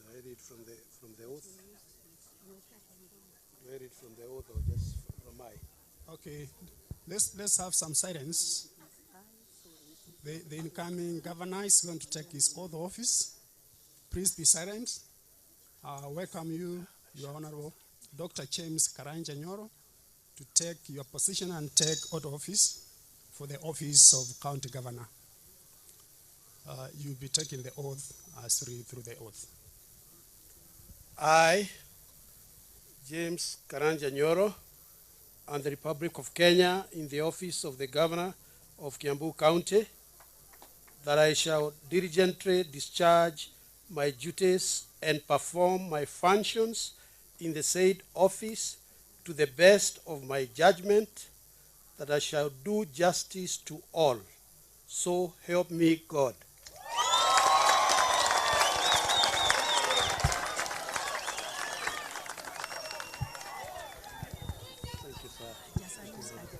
I read from the oath? Do I read from the oath or just from my? Okay, let's have some silence. The incoming governor is going to take his oath of office. Please be silent. Welcome you, Your Honorable Dr. James Karanja Nyoro, to take your position and take oath of office for the office of County Governor. You'll be taking the oath as read through the oath. I, James Karanja Nyoro, and the Republic of Kenya in the office of the Governor of Kiambu County, that I shall diligently discharge my duties and perform my functions in the said office to the best of my judgment, that I shall do justice to all. So help me God.